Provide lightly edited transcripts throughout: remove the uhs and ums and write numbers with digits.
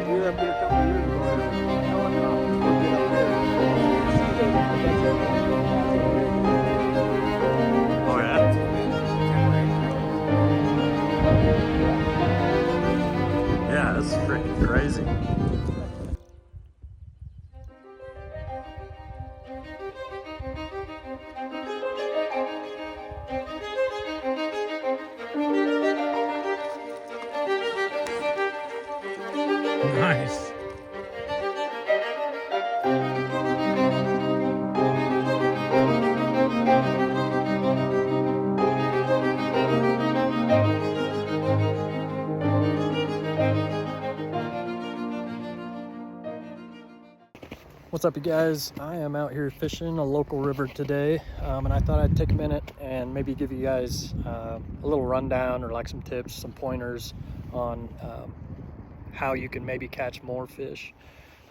We were up here a couple of years ago and it was snowing enough. We still get up there. You can see the edge of the paths over here. Oh So yeah? that's just been temporary corrections. Yeah, that's freaking crazy. Nice. What's up, you guys? I am out here fishing a local river today, and I thought I'd take a minute and maybe give you guys a little rundown or like some tips, some pointers on how you can maybe catch more fish.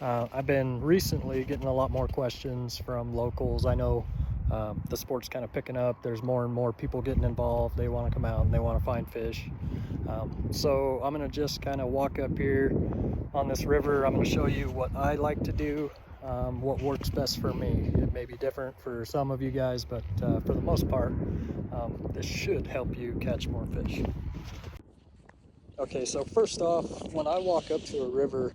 I've been recently getting a lot more questions from locals. I know the sport's kind of picking up. There's more and more people getting involved. They want to come out and they want to find fish. So I'm going to just kind of walk up here on this river. I'm going to show you what I like to do, what works best for me. It may be different for some of you guys, but for the most part, this should help you catch more fish. Okay, so first off, when I walk up to a river,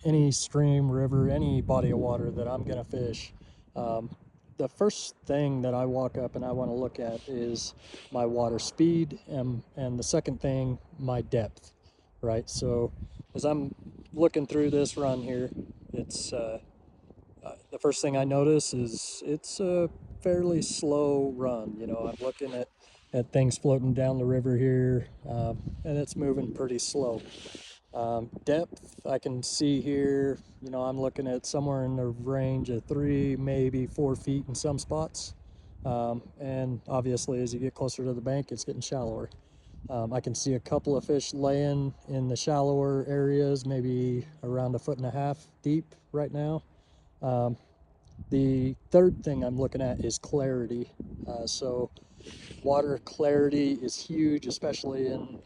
any stream, river, any body of water that I'm gonna fish, the first thing that I walk up and I want to look at is my water speed, and the second thing, my depth, right? So as I'm looking through this run here, it's the first thing I notice is it's a fairly slow run. You know, I'm looking at things floating down the river here, and it's moving pretty slow. Depth, I can see here, you know, I'm looking at somewhere in the range of 3, maybe 4 feet in some spots. And obviously, as you get closer to the bank, it's getting shallower. I can see a couple of fish laying in the shallower areas, maybe around 1.5 feet deep right now. The third thing I'm looking at is clarity. So water clarity is huge, especially in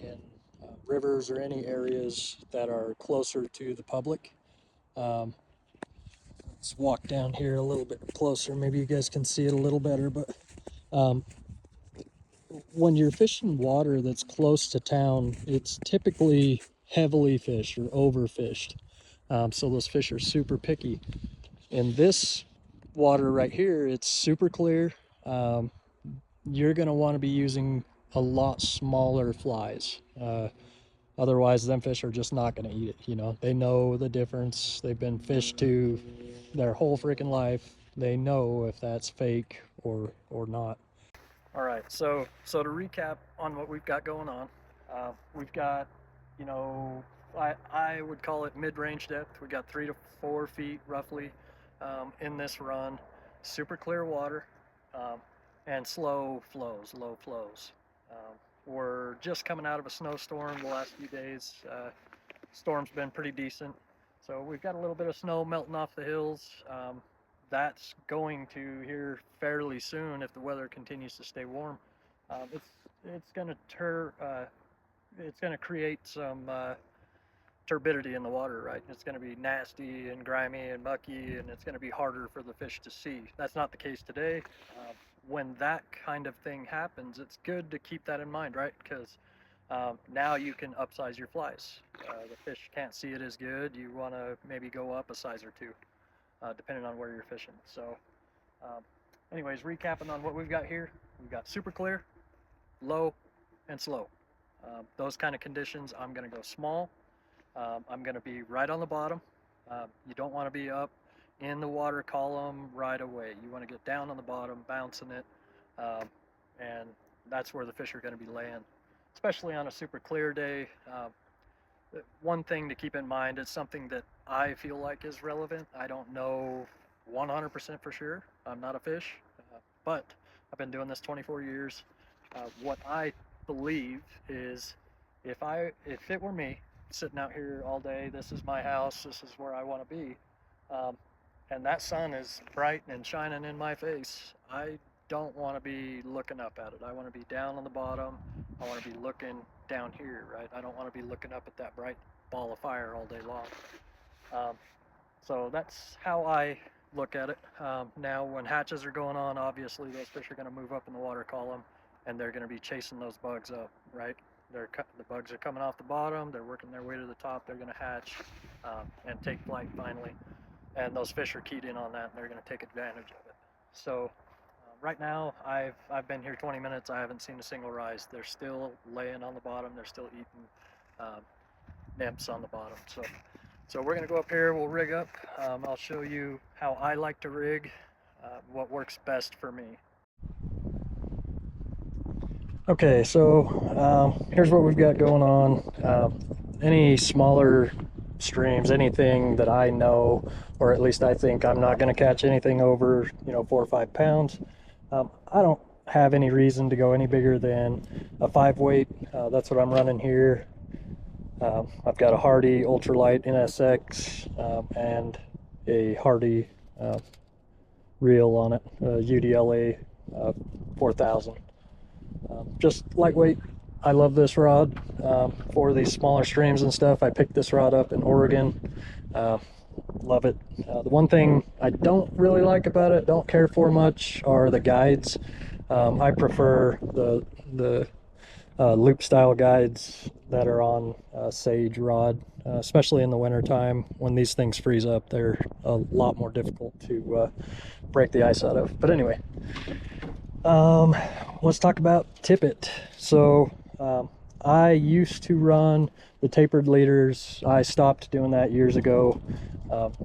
rivers or any areas that are closer to the public. Um, let's walk down here a little bit closer. Maybe you guys can see it a little better, but um, when you're fishing water that's close to town, it's typically heavily fished or overfished. So those fish are super picky. In this water right here, it's super clear. Um, you're going to want to be using a lot smaller flies. Otherwise, them fish are just not going to eat it. You know, they know the difference. They've been fished to their whole freaking life. They know if that's fake or not. All right, so to recap on what we've got going on, we've got, you know, I would call it mid-range depth. We got 3 to 4 feet roughly in this run. Super clear water, and slow flows, low flows. We're just coming out of a snowstorm the last few days. Storm's been pretty decent, so we've got a little bit of snow melting off the hills. That's going to here fairly soon if the weather continues to stay warm. It's going to create some turbidity in the water, right? It's going to be nasty and grimy and mucky, and it's going to be harder for the fish to see. That's not the case today. When that kind of thing happens, it's good to keep that in mind, right? Because now you can upsize your flies. The fish can't see it as good. You want to maybe go up a size or two, depending on where you're fishing. So anyways, recapping on what we've got here, we've got super clear, low, and slow. Those kind of conditions, I'm going to go small. I'm going to be right on the bottom. You don't want to be up in the water column right away. You want to get down on the bottom, bouncing it, and that's where the fish are going to be laying, especially on a super clear day. one thing to keep in mind is something that I feel like is relevant. I don't know 100% for sure. I'm not a fish, but I've been doing this 24 years. What I believe is if it were me sitting out here all day, this is my house, this is where I want to be, um, and that sun is bright and shining in my face, I don't want to be looking up at it. I want to be down on the bottom. I want to be looking down here, right? I don't want to be looking up at that bright ball of fire all day long. Um, so that's how I look at it. Now, when hatches are going on, obviously those fish are going to move up in the water column, and they're going to be chasing those bugs up, right? The bugs are coming off the bottom. They're working their way to the top. They're going to hatch and take flight finally. And those fish are keyed in on that, and they're going to take advantage of it. So right now, I've been here 20 minutes. I haven't seen a single rise. They're still laying on the bottom. They're still eating nymphs on the bottom. So we're going to go up here. We'll rig up. I'll show you how I like to rig, what works best for me. Okay, so here's what we've got going on. Any smaller streams, anything that I know, or at least I think I'm not going to catch anything over, 4 or 5 pounds. I don't have any reason to go any bigger than a 5 weight. That's what I'm running here. I've got a Hardy ultralight NSX and a Hardy reel on it, UDLA 4000. Just lightweight. I love this rod for these smaller streams and stuff. I picked this rod up in Oregon. Love it. The one thing I don't really like about it, don't care for much, are the guides. I prefer the loop style guides that are on Sage rod, especially in the winter time when these things freeze up. They're a lot more difficult to break the ice out of. But anyway, let's talk about tippet. So I used to run the tapered leaders. I stopped doing that years ago.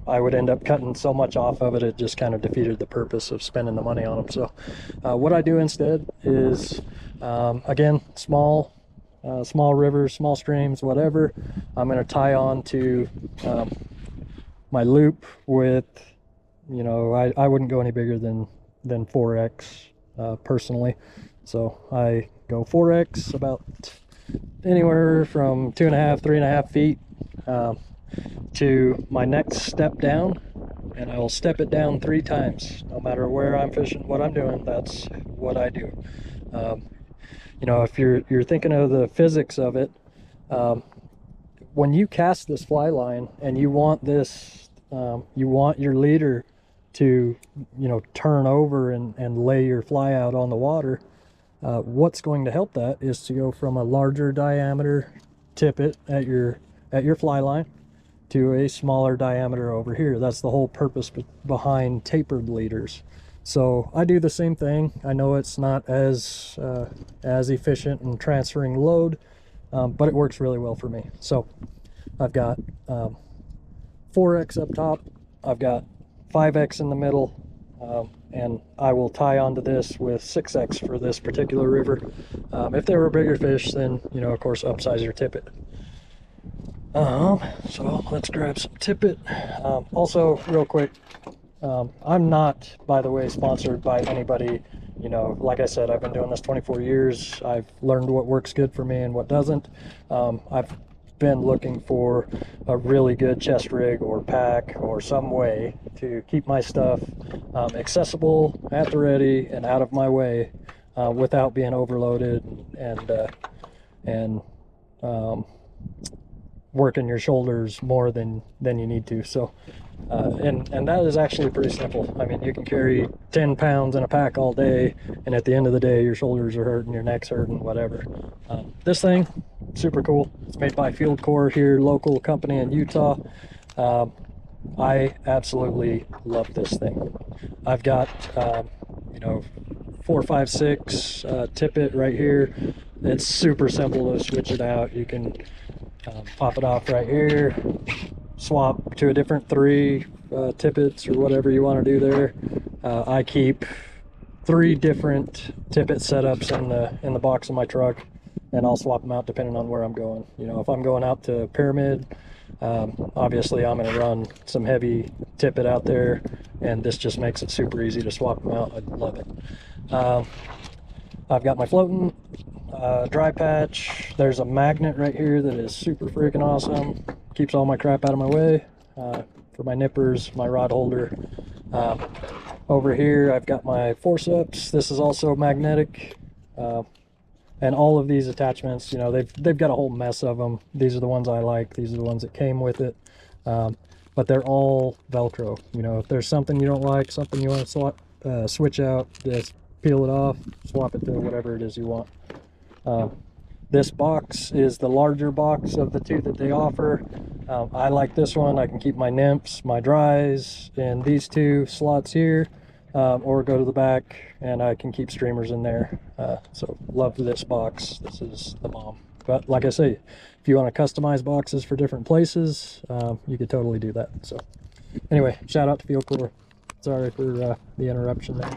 I would end up cutting so much off of it, it just kind of defeated the purpose of spending the money on them. So what I do instead is, again, small rivers, small streams, whatever. I'm going to tie on to my loop with, I wouldn't go any bigger than 4X personally. So I go 4X about anywhere from 2.5, 3.5 feet to my next step down, and I will step it down 3 times. No matter where I'm fishing, what I'm doing, that's what I do. If you're thinking of the physics of it, when you cast this fly line and you want this, you want your leader to, turn over and lay your fly out on the water, what's going to help that is to go from a larger diameter tippet at your fly line to a smaller diameter over here. That's the whole purpose behind tapered leaders. So I do the same thing. I know it's not as efficient in transferring load, but it works really well for me. So I've got 4X up top, I've got 5X in the middle, and I will tie onto this with 6X for this particular river. If there were bigger fish, then, of course, upsize your tippet. So let's grab some tippet. Also, real quick, I'm not, by the way, sponsored by anybody. Like I said, I've been doing this 24 years. I've learned what works good for me and what doesn't. I've been looking for a really good chest rig or pack or some way to keep my stuff accessible, at the ready, and out of my way without being overloaded and working your shoulders more than you need to. So and that is actually pretty simple. I mean, you can carry 10 pounds in a pack all day, and at the end of the day your shoulders are hurting, your neck's hurting, whatever. This thing, super cool. It's made by Field Core here, local company in Utah. I absolutely love this thing. I've got 4, 5, 6 tippet right here. It's super simple to switch it out. You can pop it off right here, swap to a different 3 tippets or whatever you want to do there. I keep 3 different tippet setups in the box of my truck. and I'll swap them out depending on where I'm going. You know, if I'm going out to Pyramid, obviously I'm going to run some heavy tippet out there, and this just makes it super easy to swap them out. I love it. I've got my floating dry patch. There's a magnet right here that is super freaking awesome. Keeps all my crap out of my way. For my nippers, my rod holder. Over here I've got my forceps. This is also magnetic. And all of these attachments, you know, they've got a whole mess of them. These are the ones I like. These are the ones that came with it. But they're all Velcro. You know, if there's something you don't like, something you want to switch out, just peel it off, swap it to whatever it is you want. This box is the larger box of the two that they offer. I like this one. I can keep my nymphs, my dries, in these two slots here, or go to the back and I can keep streamers in there. So love this box. This is the bomb. But like I say, if you want to customize boxes for different places, you could totally do that. So anyway, shout out to Field Core. Sorry for the interruption there.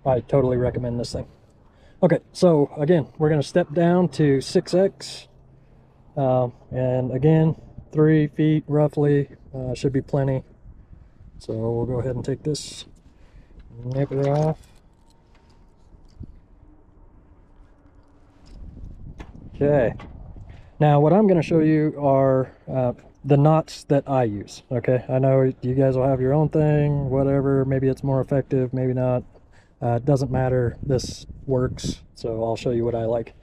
I totally recommend this thing. Okay, so again, we're going to step down to 6X. And again, 3 feet roughly, should be plenty. So we'll go ahead and take this nipper off. Okay, now what I'm going to show you are the knots that I use. Okay, I know you guys will have your own thing, whatever. Maybe it's more effective, maybe not. It doesn't matter. This works, so I'll show you what I like.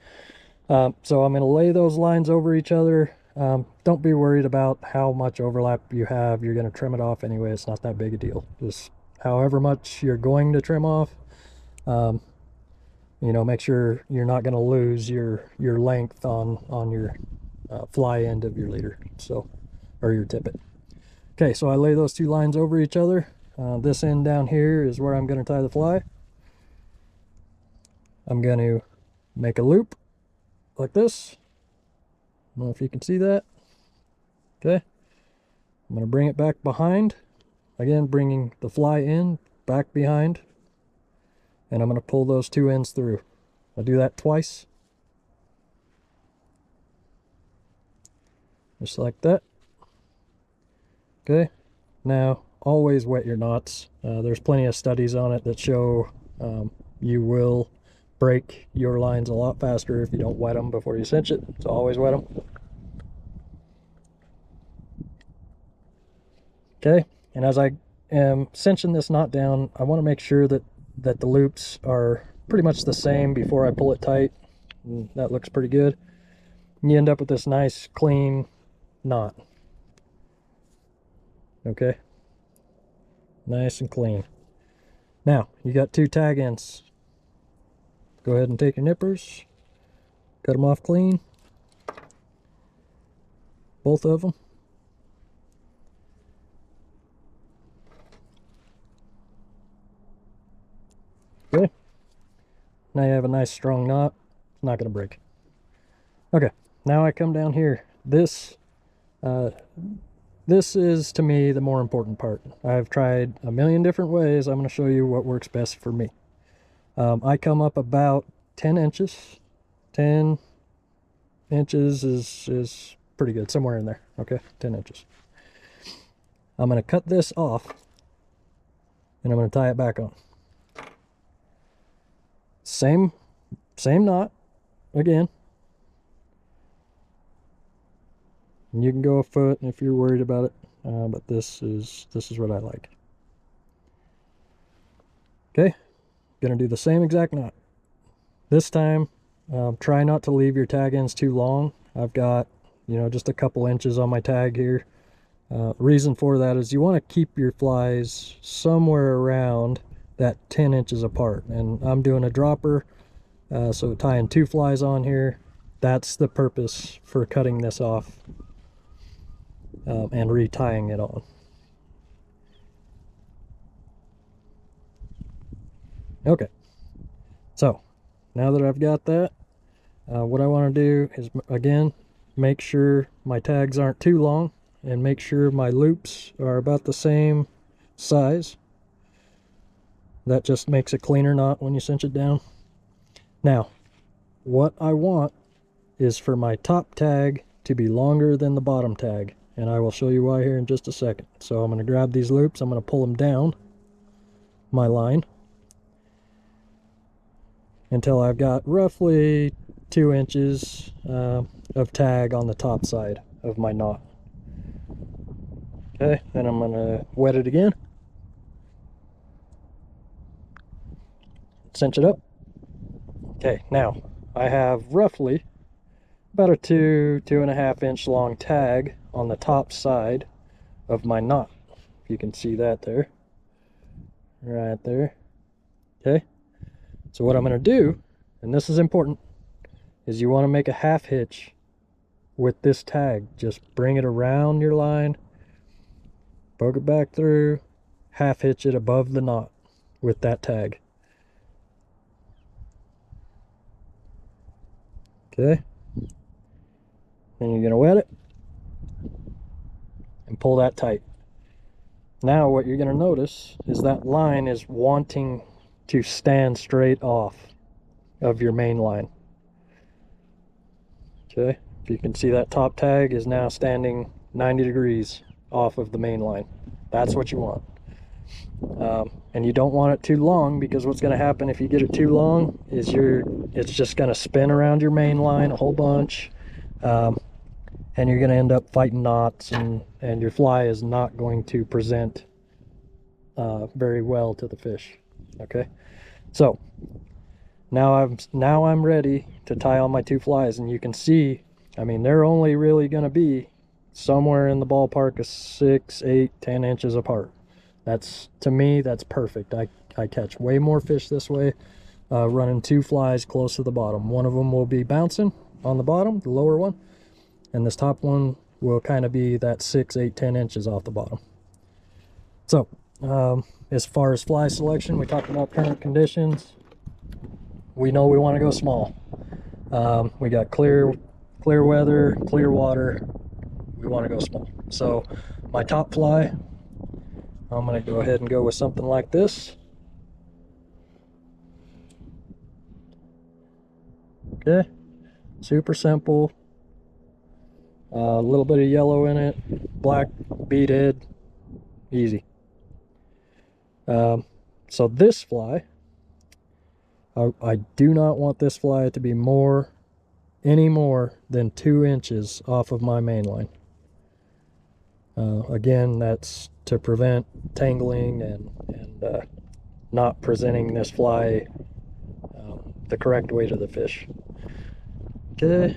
So I'm going to lay those lines over each other. Don't be worried about how much overlap you have. You're going to trim it off anyway. It's not that big a deal. Just however much you're going to trim off, you know, make sure you're not going to lose your length on your fly end of your leader, so, or your tippet. Okay, so I lay those two lines over each other. This end down here is where I'm going to tie the fly. I'm going to make a loop like this. I don't know if you can see that. Okay. I'm going to bring it back behind. Again, bringing the fly in, back behind. And I'm going to pull those two ends through. I'll do that twice. Just like that. Okay. Now, always wet your knots. There's plenty of studies on it that show you will break your lines a lot faster if you don't wet them before you cinch it. So always wet them. Okay, and as I am cinching this knot down, I want to make sure that the loops are pretty much the same before I pull it tight. And that looks pretty good. And you end up with this nice clean knot. Okay, nice and clean. Now you got two tag ends. Go ahead and take your nippers, cut them off clean, both of them. Okay, now you have a nice strong knot. It's not going to break. Okay, now I come down here. This is, to me, the more important part. I've tried a million different ways. I'm going to show you what works best for me. I come up about 10 inches. 10 inches is pretty good, somewhere in there. Okay, 10 inches. I'm going to cut this off, and I'm going to tie it back on. Same knot again. And you can go a foot if you're worried about it, but this is what I like. Okay. Gonna do the same exact knot. This time, try not to leave your tag ends too long. I've got, you know, just a couple inches on my tag here. Reason for that is you want to keep your flies somewhere around that 10 inches apart. And I'm doing a dropper, so tying two flies on here. That's the purpose for cutting this off and retying it on. Okay, so now that I've got that, what I want to do is, again, make sure my tags aren't too long and make sure my loops are about the same size. That just makes a cleaner knot when you cinch it down. Now, what I want is for my top tag to be longer than the bottom tag, and I will show you why here in just a second. So I'm going to grab these loops, I'm going to pull them down my line until I've got roughly 2 inches of tag on the top side of my knot. Okay, then I'm going to wet it again, cinch it up. Okay, now I have roughly about a 2.5 inch long tag on the top side of my knot. If you can see that there, right there. Okay, so what I'm going to do, and this is important, is you want to make a half hitch with this tag. Just bring it around your line, poke it back through, half hitch it above the knot with that tag. Okay, then you're going to wet it and pull that tight. Now what you're going to notice is that line is wanting to stand straight off of your main line. Okay, if you can see, that top tag is now standing 90 degrees off of the main line. That's what you want. And you don't want it too long, because what's going to happen if you get it too long is it's just going to spin around your main line a whole bunch, and you're going to end up fighting knots, and your fly is not going to present very well to the fish. Okay, so now I'm ready to tie on my 2 flies, and you can see, I mean, they're only really going to be somewhere in the ballpark of 6, 8, 10 inches apart. That's, to me, that's perfect. I catch way more fish this way, running 2 flies close to the bottom. One of them will be bouncing on the bottom, the lower one, and this top one will kind of be that 6, 8, 10 inches off the bottom. So as far as fly selection, we talked about current conditions. We know we want to go small. We got clear weather, clear water. We want to go small. So my top fly, I'm going to go ahead and go with something like this. Okay, super simple. A little bit of yellow in it, black bead head, easy. So this fly, I do not want this fly to be any more than 2 inches off of my main line. Again, that's to prevent tangling and not presenting this fly the correct way to the fish. Okay,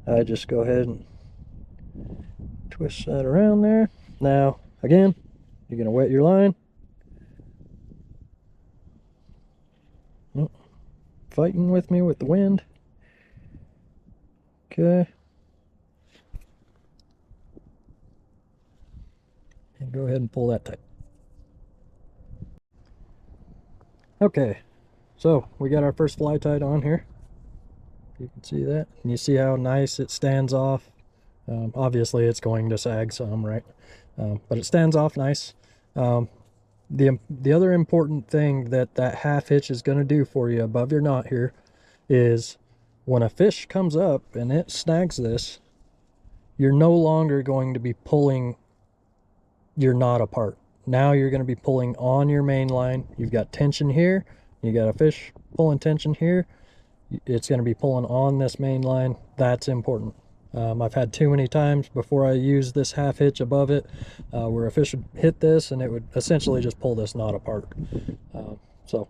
I just go ahead and twist that around there. Now, again, you're going to wet your line. Oh, fighting with me with the wind. Okay. And go ahead and pull that tight. Okay, so we got our first fly tied on here. You can see that, and you see how nice it stands off. Obviously it's going to sag some, right? But it stands off nice. The other important thing that half hitch is going to do for you above your knot here is when a fish comes up and it snags this, you're no longer going to be pulling your knot apart. Now you're going to be pulling on your main line. You've got tension here, you got a fish pulling tension here, it's going to be pulling on this main line. That's important. I've had too many times before I use this half hitch above it where a fish would hit this and it would essentially just pull this knot apart. So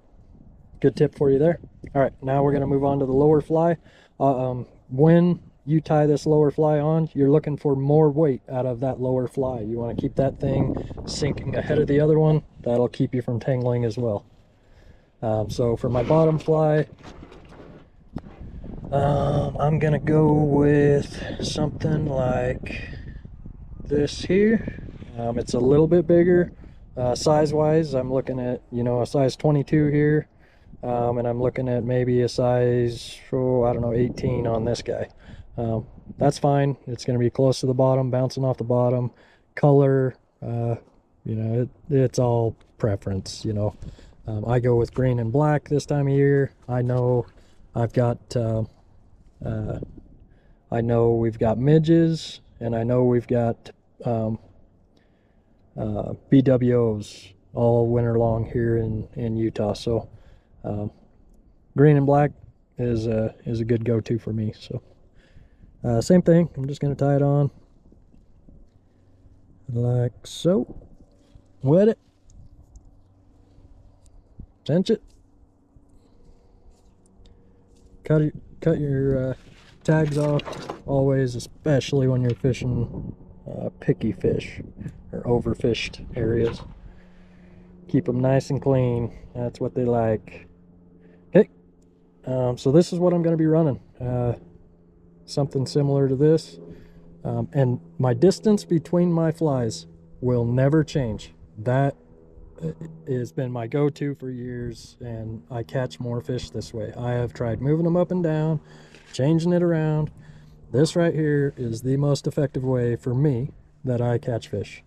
good tip for you there. All right, now we're going to move on to the lower fly. When you tie this lower fly on, you're looking for more weight out of that lower fly. You want to keep that thing sinking ahead of the other one. That'll keep you from tangling as well. So for my bottom fly, I'm gonna go with something like this here. It's a little bit bigger size wise. I'm looking at, you know, a size 22 here, and I'm looking at maybe a size, I don't know, 18 on this guy. That's fine. It's going to be close to the bottom, bouncing off the bottom. Color, you know, it's all preference, you know. I go with green and black this time of year. I know I've got, I know we've got midges, and I know we've got BWOs all winter long here in Utah. So green and black is a good go-to for me. So same thing. I'm just going to tie it on like so. Wet it. Cinch it. Cut your tags off always, especially when you're fishing picky fish or overfished areas. Keep them nice and clean. That's what they like. Okay, so this is what I'm going to be running. Something similar to this. And my distance between my flies will never change. That has been my go-to for years, and I catch more fish this way. I have tried moving them up and down, changing it around. This right here is the most effective way for me that I catch fish.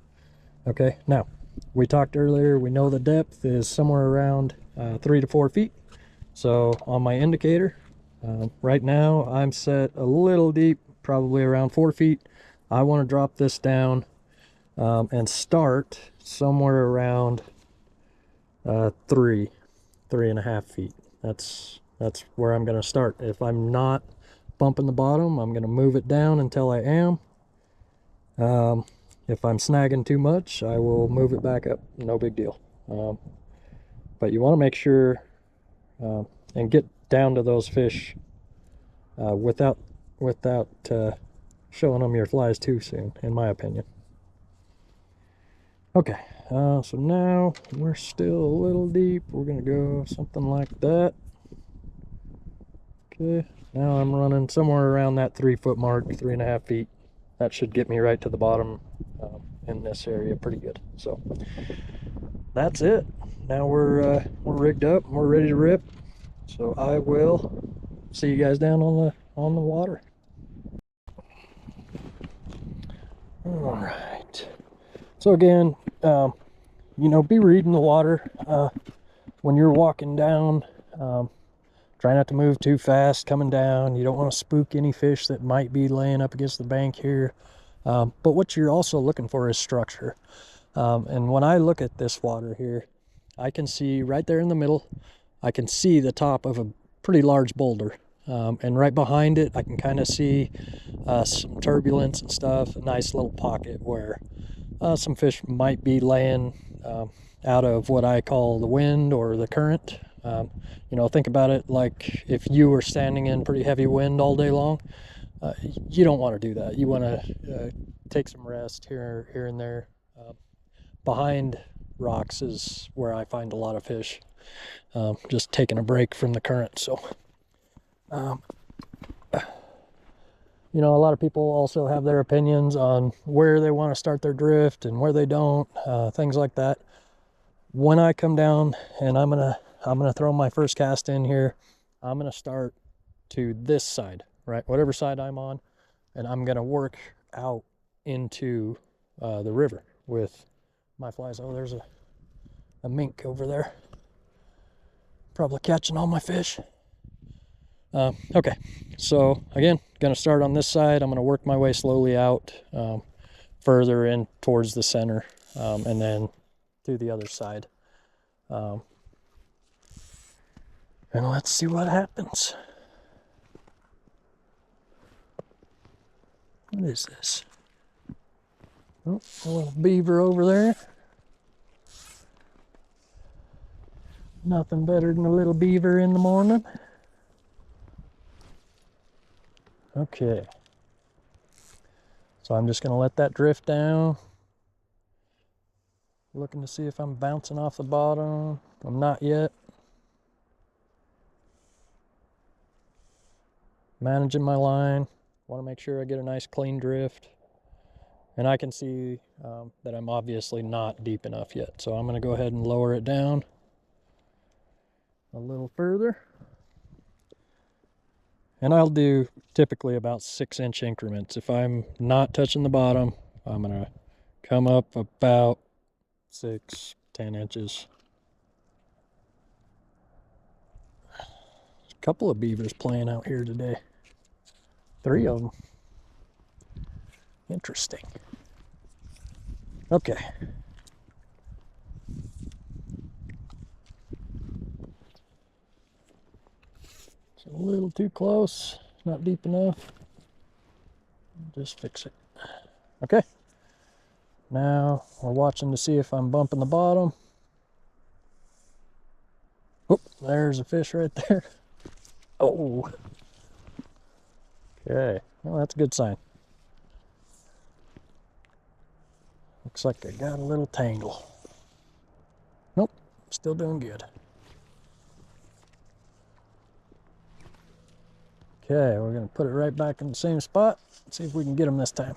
Okay, now we talked earlier, we know the depth is somewhere around 3 to 4 feet. So on my indicator, right now I'm set a little deep, probably around 4 feet. I want to drop this down and start somewhere around 3.5 feet. That's where I'm going to start. If I'm not bumping the bottom, I'm going to move it down until I am. If I'm snagging too much, I will move it back up. No big deal. But you want to make sure and get down to those fish without showing them your flies too soon, in my opinion. Okay, so now we're still a little deep. We're gonna go something like that. Okay, now I'm running somewhere around that 3 foot mark, 3.5 feet. That should get me right to the bottom in this area pretty good. So that's it. Now we're rigged up, we're ready to rip. So I will see you guys down on the water. All right. So again, you know, be reading the water when you're walking down. Try not to move too fast coming down. You don't want to spook any fish that might be laying up against the bank here. But what you're also looking for is structure. And when I look at this water here, I can see right there in the middle, I can see the top of a pretty large boulder. And right behind it, I can kind of see some turbulence and stuff, a nice little pocket where some fish might be laying out of what I call the wind or the current. You know, think about it like if you were standing in pretty heavy wind all day long, you don't want to do that. You want to take some rest here and there. Behind rocks is where I find a lot of fish, just taking a break from the current. So, you know, a lot of people also have their opinions on where they want to start their drift and where they don't, things like that. When I come down and I'm gonna throw my first cast in here, I'm gonna start to this side, right? Whatever side I'm on, and I'm gonna work out into the river with my flies. Oh, there's a mink over there, probably catching all my fish. Okay, so again, gonna start on this side. I'm gonna work my way slowly out further in towards the center, and then to the other side. And let's see what happens. What is this? Oh, a little beaver over there. Nothing better than a little beaver in the morning. Okay. So I'm just going to let that drift down. Looking to see if I'm bouncing off the bottom. I'm not yet. Managing my line. Want to make sure I get a nice clean drift. And I can see that I'm obviously not deep enough yet. So I'm going to go ahead and lower it down a little further. And I'll do typically about 6-inch increments. If I'm not touching the bottom, I'm going to come up about 6-10 inches. Couple of beavers playing out here today. 3 of them. Interesting. Okay. It's a little too close. Not deep enough. Just fix it. Okay. Now we're watching to see if I'm bumping the bottom. Oh, there's a fish right there. Oh. Okay. Well, that's a good sign. Looks like I got a little tangle. Nope. Still doing good. Okay, we're going to put it right back in the same spot. See if we can get them this time.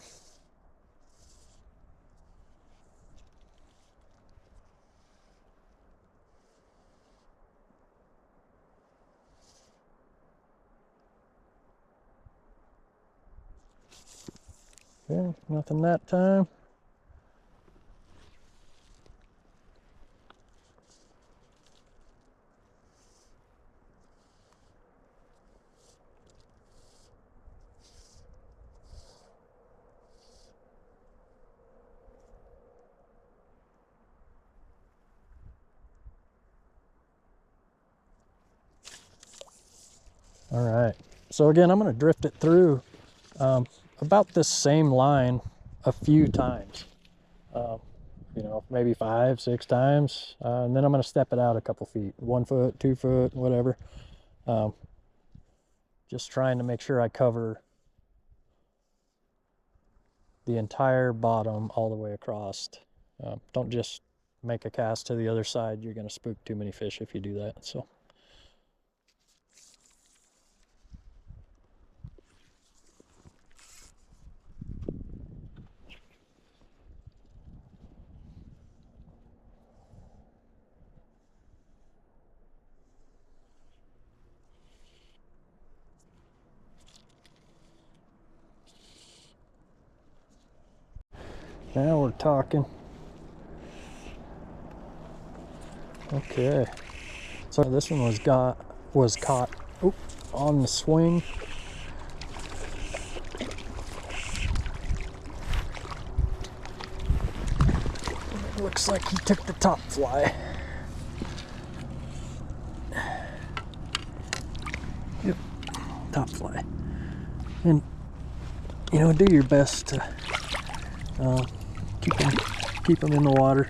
Okay, nothing that time. All right, so again, I'm going to drift it through about this same line a few times. You know, maybe 5, 6 times, and then I'm going to step it out a couple feet, 1 foot, 2 foot, whatever. Just trying to make sure I cover the entire bottom all the way across. Don't just make a cast to the other side. You're going to spook too many fish if you do that. So. Now we're talking. Okay, so this one was caught on the swing. It looks like he took the top fly. Yep, top fly. And you know, do your best to keep them in the water.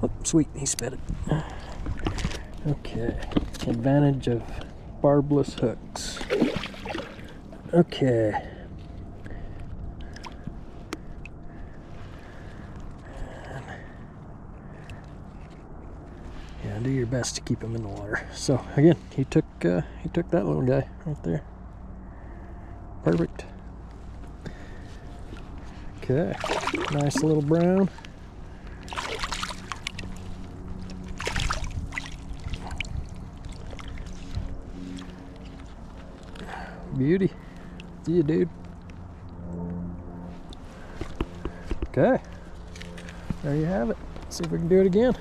Oh, sweet, he spit it. Okay, advantage of barbless hooks. Okay. Yeah, do your best to keep him in the water. So again, he took that little guy right there. Perfect. Okay, nice little brown. Beauty. See you, dude. Okay, there you have it. Let's see if we can do it again.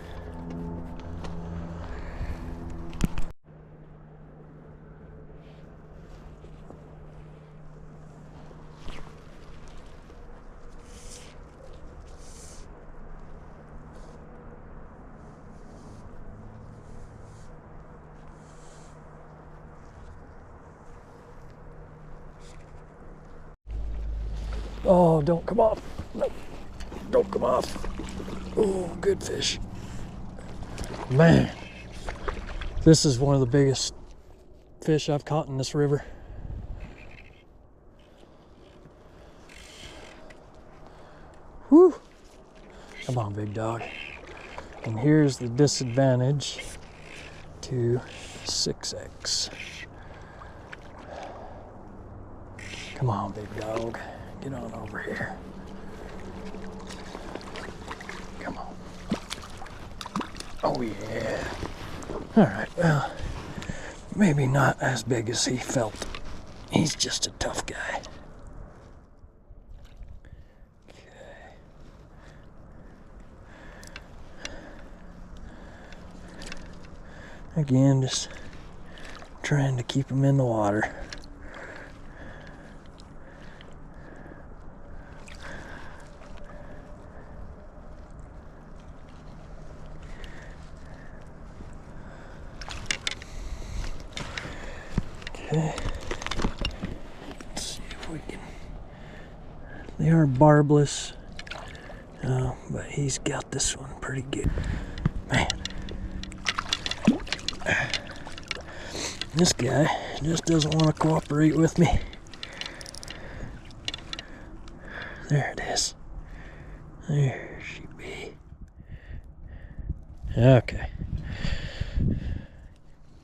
Oh, don't come off. No, don't come off. Oh, good fish. Man, this is one of the biggest fish I've caught in this river. Whew. Come on, big dog. And here's the disadvantage to 6X. Come on, big dog. Get on over here. Come on. Oh, yeah. All right, well, maybe not as big as he felt. He's just a tough guy. Okay. Again, just trying to keep them in the water. Okay. Let's see if we can. They are barbless, but he's got this one pretty good. Man. This guy just doesn't want to cooperate with me. There it is. There she be. Okay.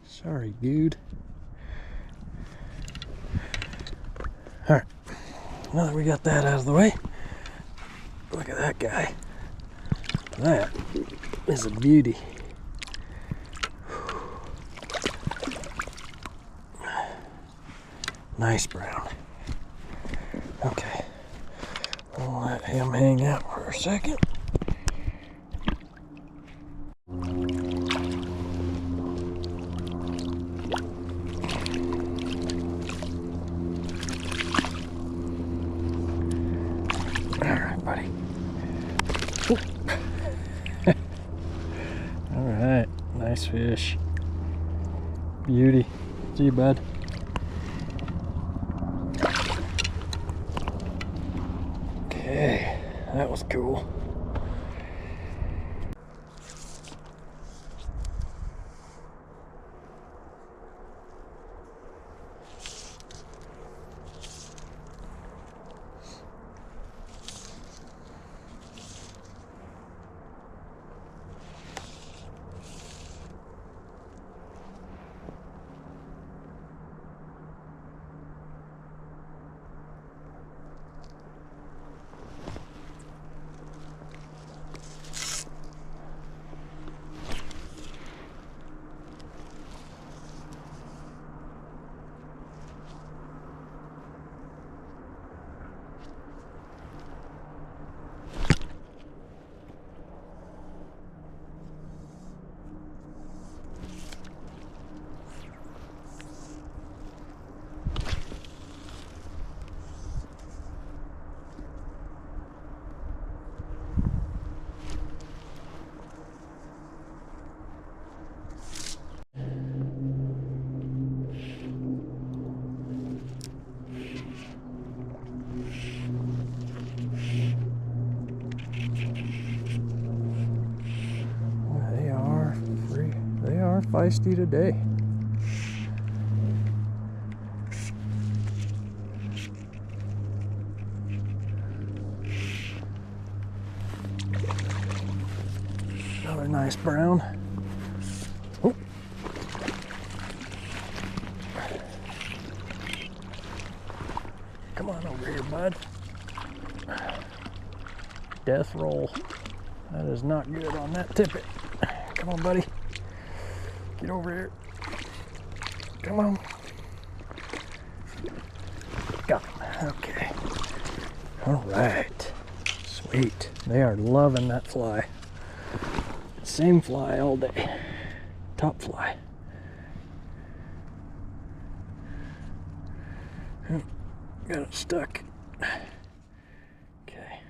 Sorry, dude. Alright. Now that we got that out of the way, look at that guy. That is a beauty. Nice brown. Okay, we'll let him hang out for a second. All right, buddy. All right, nice fish. Beauty. See you, bud. Okay, that was cool. Feisty today. Another nice brown. Oh. Come on over here, bud. Death roll. That is not good on that tippet. Come on, buddy. Get over here. Come on. Got him. Okay. All right. Sweet. They are loving that fly. Same fly all day. Top fly. Got it stuck. Okay.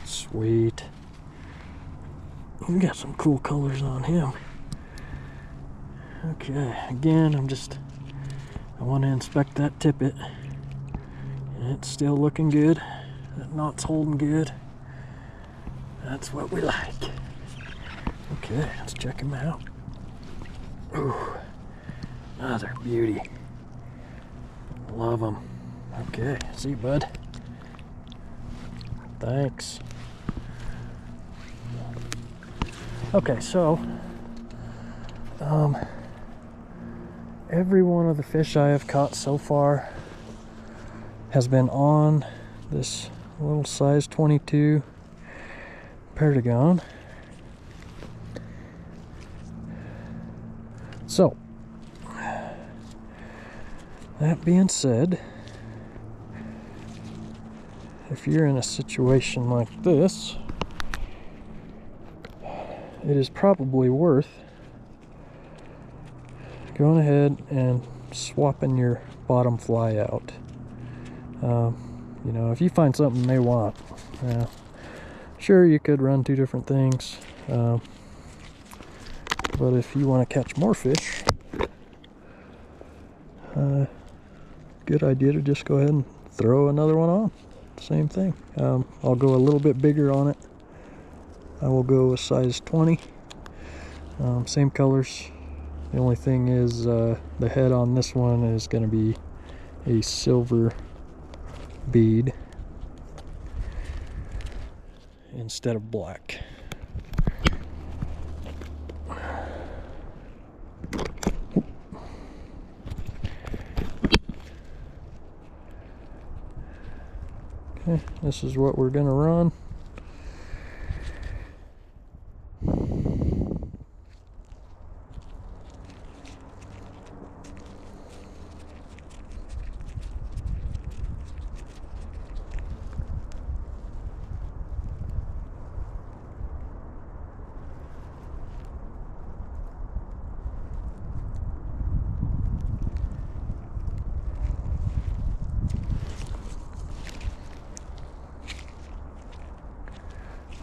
Sweet. We got some cool colors on him. Okay, again, I want to inspect that tippet. And it's still looking good. That knot's holding good. That's what we like. Okay, let's check him out. Ooh, another beauty. Love them. Okay, see you, bud. Thanks. Okay, so every one of the fish I have caught so far has been on this little size 22 Perdigon. So, that being said, if you're in a situation like this, it is probably worth going ahead and swapping your bottom fly out. You know, if you find something they want, sure, you could run two different things, but if you want to catch more fish, good idea to just go ahead and throw another one on. Same thing. I'll go a little bit bigger on it. I will go a size 20. Same colors. The only thing is the head on this one is going to be a silver bead instead of black. Okay, this is what we're going to run.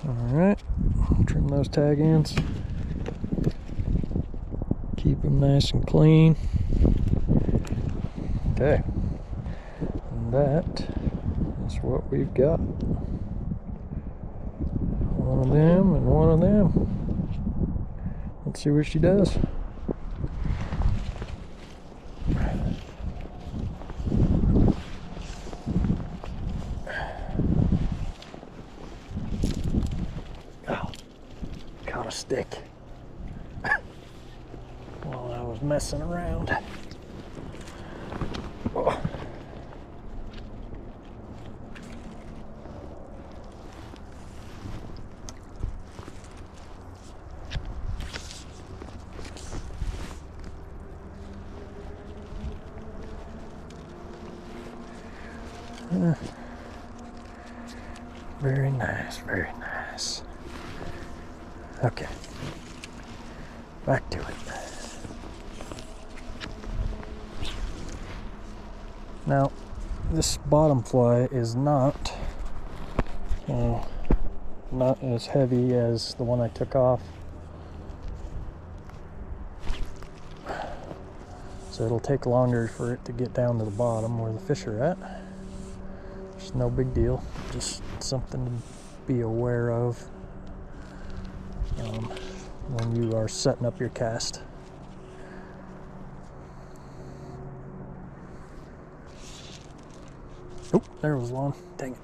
Alright, trim those tag ends, keep them nice and clean. Okay, and that is what we've got. One of them and one of them. Let's see what she does. Caught a stick while I was messing around. Oh. Very nice, very nice. Okay, back to it. Now, this bottom fly is not as heavy as the one I took off, so it'll take longer for it to get down to the bottom where the fish are at. It's no big deal, just something to be aware of when you are setting up your cast. Oh, there was one. Dang it.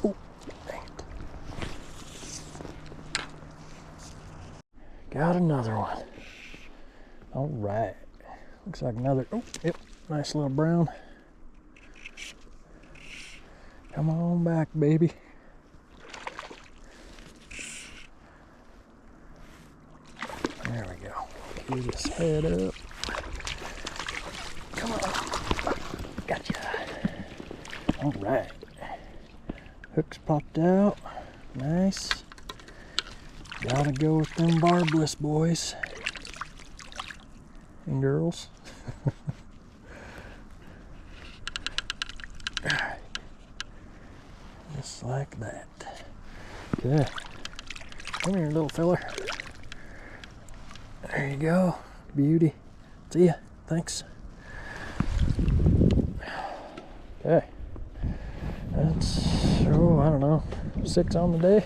Oh, dang it. Got another one. All right. Looks like another, oh, yep, nice little brown. Come on back, baby. There we go. Cue this head up. Come on. Gotcha. All right. Hooks popped out. Nice. Gotta go with them barbless boys and girls. Alright. Just like that. Okay. Come here, little fella. There you go. Beauty. See ya. Thanks. Okay. That's, oh, I don't know, 6 on the day.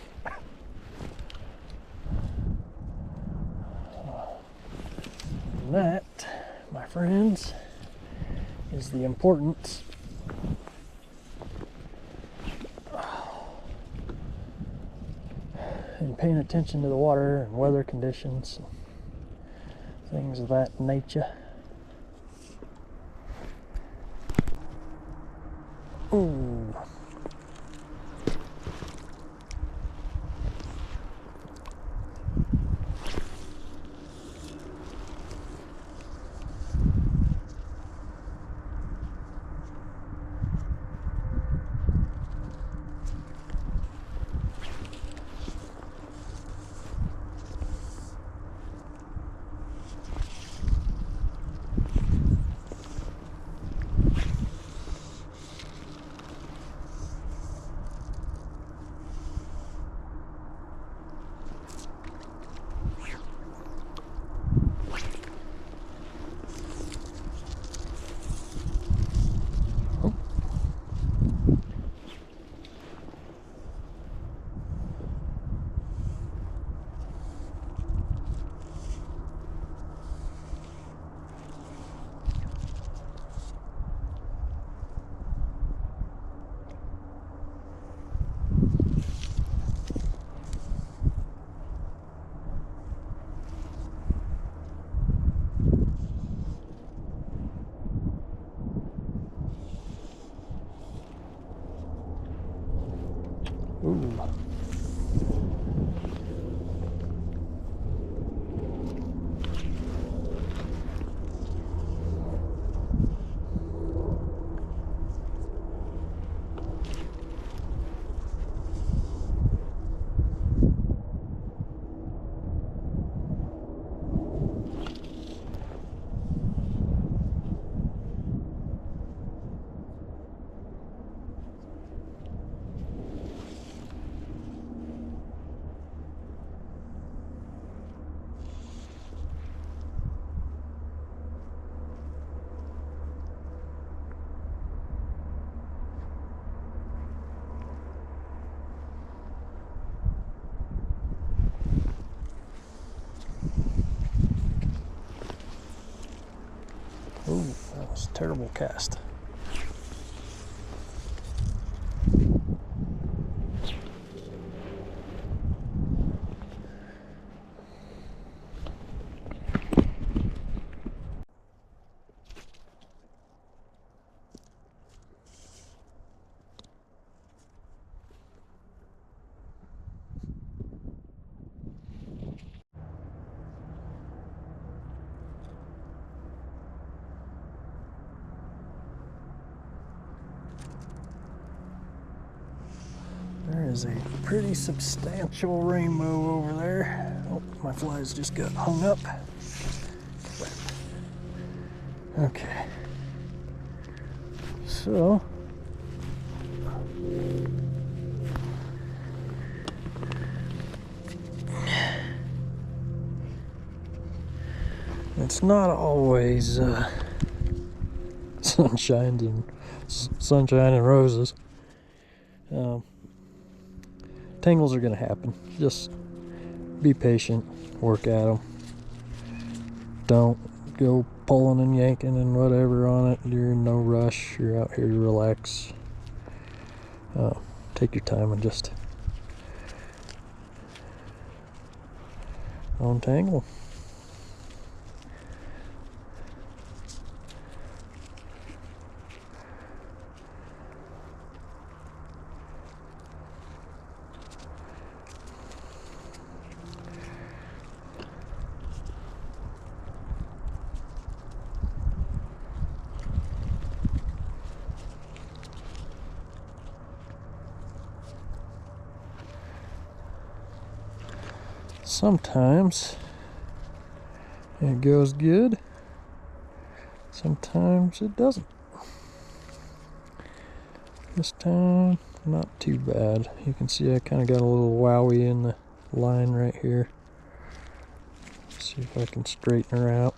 And that, my friends, is the importance and paying attention to the water and weather conditions, things of that nature. Ooh. Ooh. Ooh, that was a terrible cast. There is a pretty substantial rainbow over there. Oh, my flies just got hung up. Okay. So, it's not always sunshine and roses. Tangles are going to happen. Just be patient, work at them. Don't go pulling and yanking and whatever on it. You're in no rush. You're out here to relax. Take your time and just untangle. Sometimes it goes good, sometimes it doesn't. This time, not too bad. You can see I kind of got a little wowie in the line right here. See if I can straighten her out.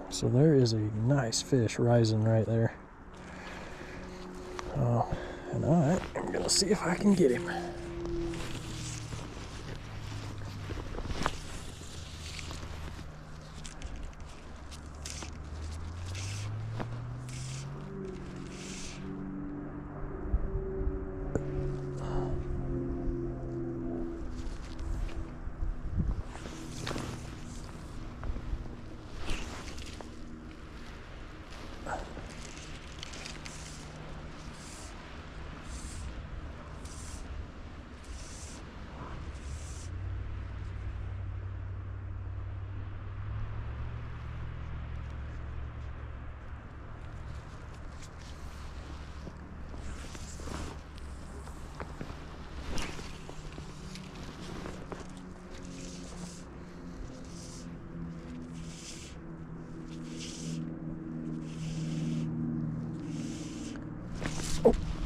So there is a nice fish rising right there. And I am gonna see if I can get him.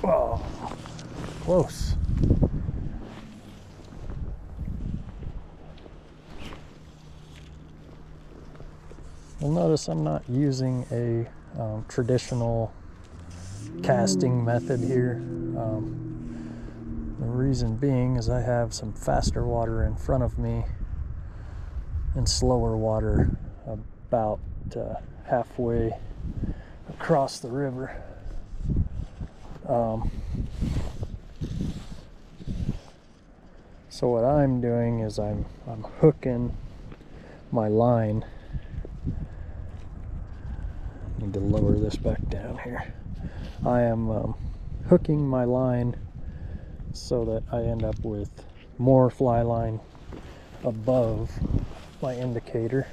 Oh, close. You'll notice I'm not using a traditional casting method here. The reason being is I have some faster water in front of me and slower water about halfway across the river. So what I'm doing is I'm hooking my line. Need to lower this back down here. I am hooking my line so that I end up with more fly line above my indicator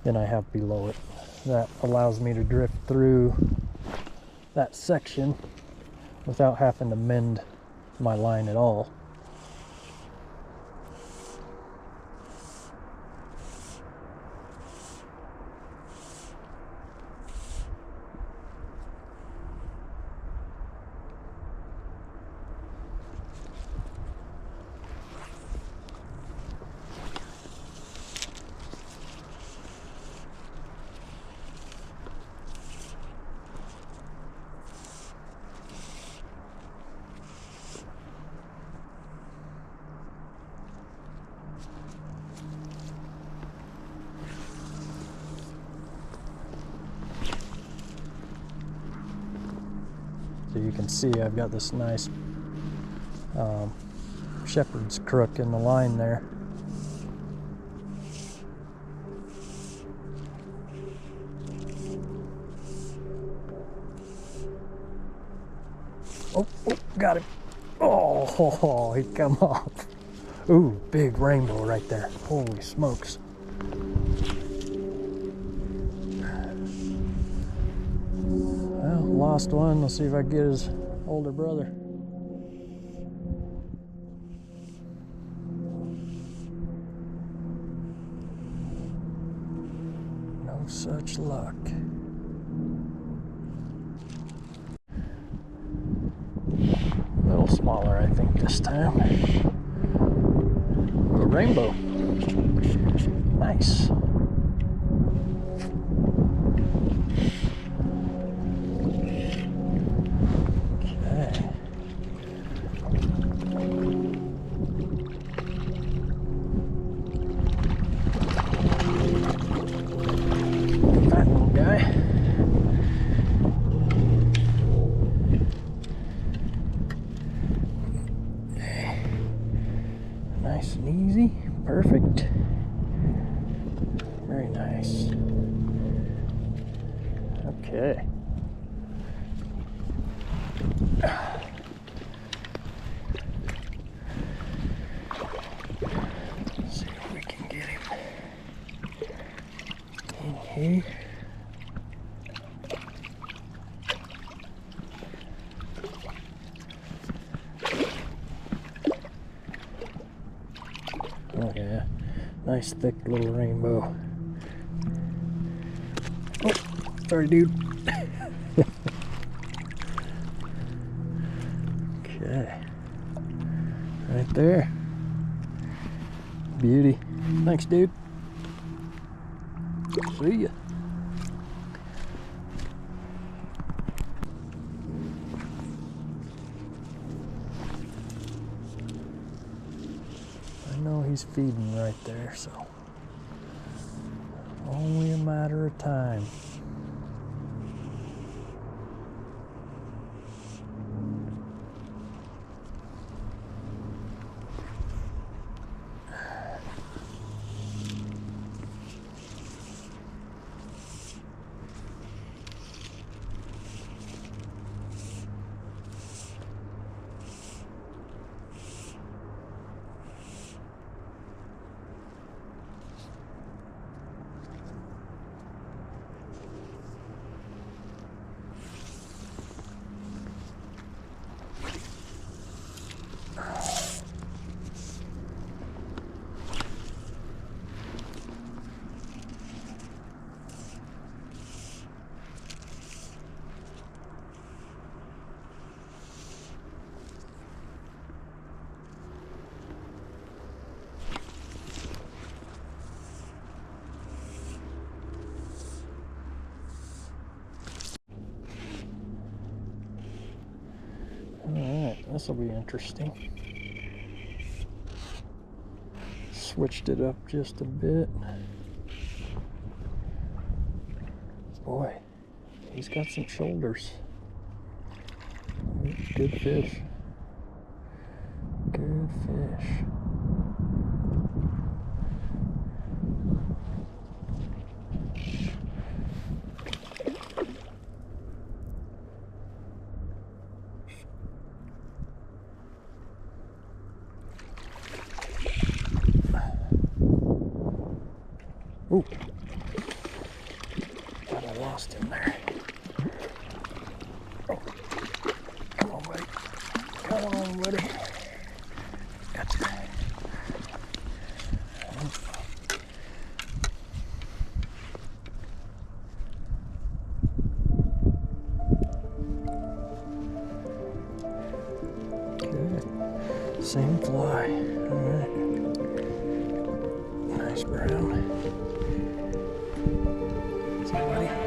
than I have below it. That allows me to drift through that section without having to mend my line at all. So you can see I've got this nice shepherd's crook in the line there. Oh, got him. Oh, he come off. Ooh, big rainbow right there. Holy smokes. Well, lost one. Let's see if I can get his older brother. No such luck. A little smaller, I think, this time. A rainbow. Nice. That little guy. Nice and easy. Perfect. Very nice. Okay. Let's see if we can get him in here. Oh yeah, nice thick little rainbow. Oh, sorry dude. Okay, right there. Beauty. Thanks dude. See ya. I know he's feeding right there, so only a matter of time. This will be interesting. Switched it up just a bit. Boy, he's got some shoulders. Good fish. Good fish. Ooh. Thought I lost him there. Oh. Come on, buddy. Come on, buddy. Gotcha. Okay. Same fly. All right. Nice brown. Somebody.